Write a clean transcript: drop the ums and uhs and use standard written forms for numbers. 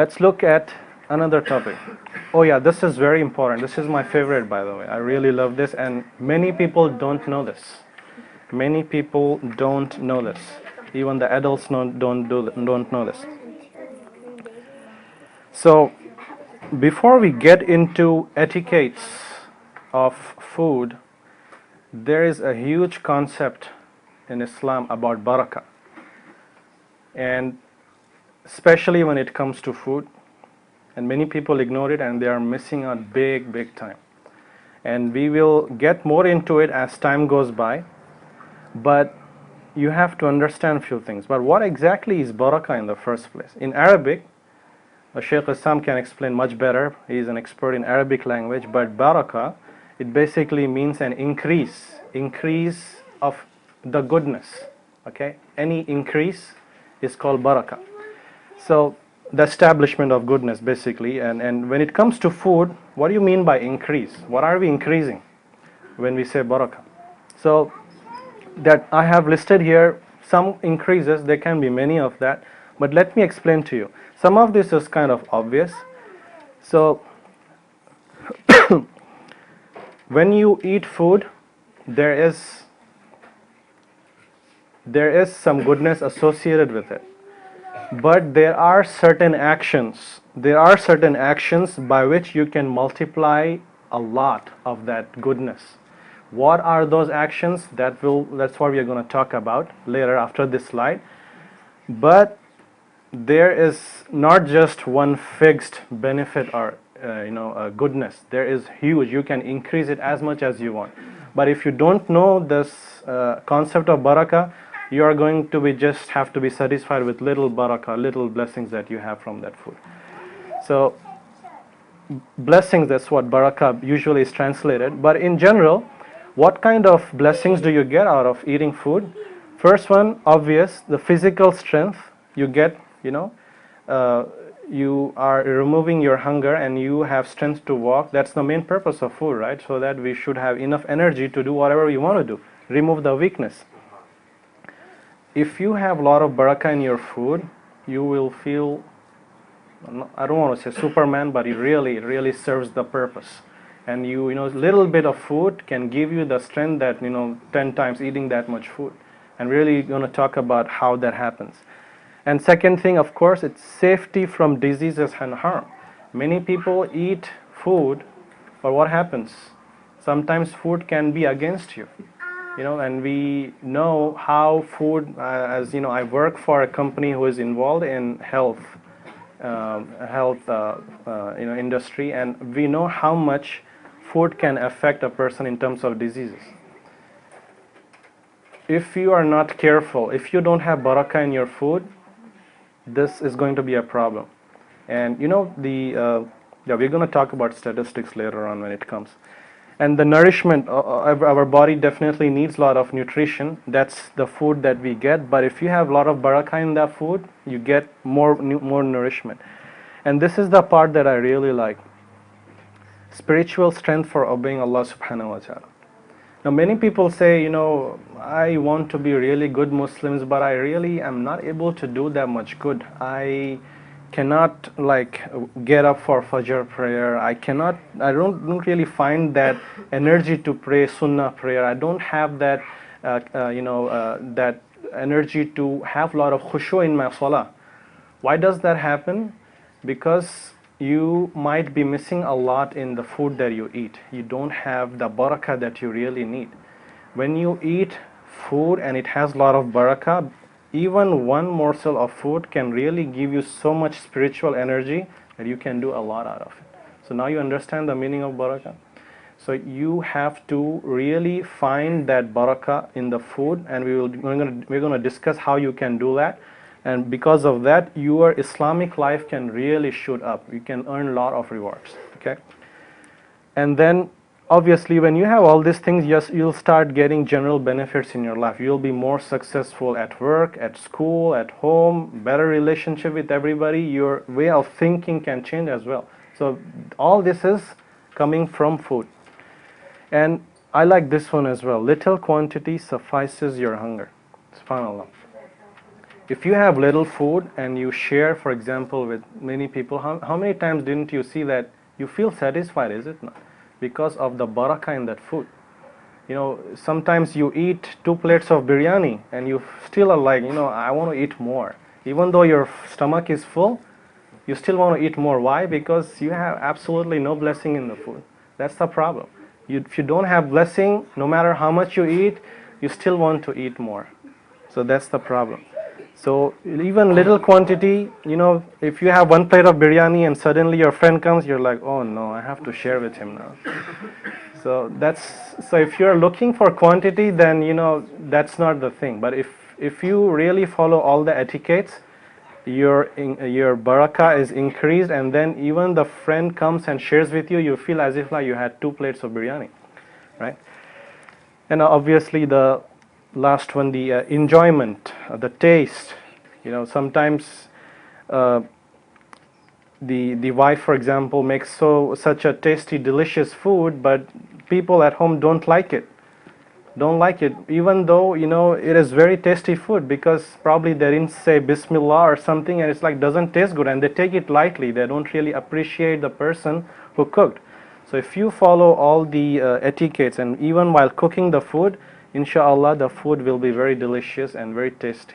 Let's look at another topic. Oh yeah, this is very important. This is my favorite, by the way. I really love this, and many people don't know this. Many people don't know this. Even the adults don't know this. So, before we get into etiquettes of food, there is a huge concept in Islam about barakah, and especially when it comes to food, and many people ignore it and they are missing out big time. And we will get more into it as time goes by, but you have to understand a few things. But what exactly is barakah in the first place? In Arabic, Shaykh Islam can explain much better. He is an expert in Arabic language, but barakah, it basically means an increase of the goodness. Okay, any increase is called barakah. So the establishment of goodness, basically. And when it comes to food, what do you mean by increase? What are we increasing when we say barakah? So that I have listed here some increases. There can be many of that, but let me explain to you. Some of this is kind of obvious. So when you eat food, there is some goodness associated with it, but there are certain actions by which you can multiply a lot of that goodness. What are those actions? That's what we are going to talk about later after this slide. But there is not just one fixed benefit or goodness. There is huge. You can increase it as much as you want. But if you don't know this concept of barakah, you are going to have to be satisfied with little barakah, little blessings that you have from that food. So blessings, that's what barakah usually is translated. But in general, what kind of blessings do you get out of eating food? First one, obvious, the physical strength you get. You are removing your hunger and you have strength to walk. That's the main purpose of food, right? So that we should have enough energy to do whatever we want to do. Remove the weakness. If you have a lot of barakah in your food, you will feel, I don't want to say Superman, but it really serves the purpose. And a little bit of food can give you the strength that 10 times eating that much food. And really going to talk about how that happens. And second thing, of course, it's safety from diseases and harm. Many people eat food, but what happens? Sometimes food can be against you. And we know how food, I work for a company who is involved in health industry, and we know how much food can affect a person in terms of diseases. If you are not careful, if you don't have barakah in your food, this is going to be a problem. And we're going to talk about statistics later on when it comes. And the nourishment, our body definitely needs a lot of nutrition. That's the food that we get. But if you have a lot of barakah in that food, you get more nourishment. And this is the part that I really like. Spiritual strength for obeying Allah subhanahu wa ta'ala. Now many people say, I want to be really good Muslims, but I really am not able to do that much good. I cannot get up for Fajr prayer. I don't really find that energy to pray Sunnah prayer. I don't have that, that energy to have a lot of khushu in my salah. Why does that happen? Because you might be missing a lot in the food that you eat. You don't have the barakah that you really need. When you eat food and it has a lot of barakah, even one morsel of food can really give you so much spiritual energy that you can do a lot out of it. So now you understand the meaning of barakah. So you have to really find that barakah in the food, and we're going to discuss how you can do that. And because of that, your Islamic life can really shoot up. You can earn a lot of rewards. Okay. And then obviously when you have all these things, yes, you'll start getting general benefits in your life. You'll be more successful at work, at school, at home, better relationship with everybody. Your way of thinking can change as well. So all this is coming from food. And I like this one as well. Little quantity suffices your hunger. SubhanAllah. if you have little food and you share, for example, with many people, how many times didn't you see that you feel satisfied, is it not? Because of the barakah in that food. Sometimes you eat 2 plates of biryani and you still are like, I want to eat more. Even though your stomach is full, you still want to eat more. Why? Because you have absolutely no blessing in the food. That's the problem. If you don't have blessing, no matter how much you eat, you still want to eat more. So that's the problem. So even little quantity, if you have 1 plate of biryani and suddenly your friend comes, you're like, oh no, I have to share with him now. So if you're looking for quantity, then that's not the thing. But if you really follow all the etiquettes, your barakah is increased, and then even the friend comes and shares with you, you feel as if like you had 2 plates of biryani, right? And obviously the last one, the enjoyment, the taste. Sometimes the wife, for example, makes such a tasty, delicious food, but people at home don't like it. Even though it is very tasty food, because probably they didn't say Bismillah or something, and it's like doesn't taste good, and they take it lightly. They don't really appreciate the person who cooked. So if you follow all the etiquettes, and even while cooking the food, inshallah, the food will be very delicious and very tasty.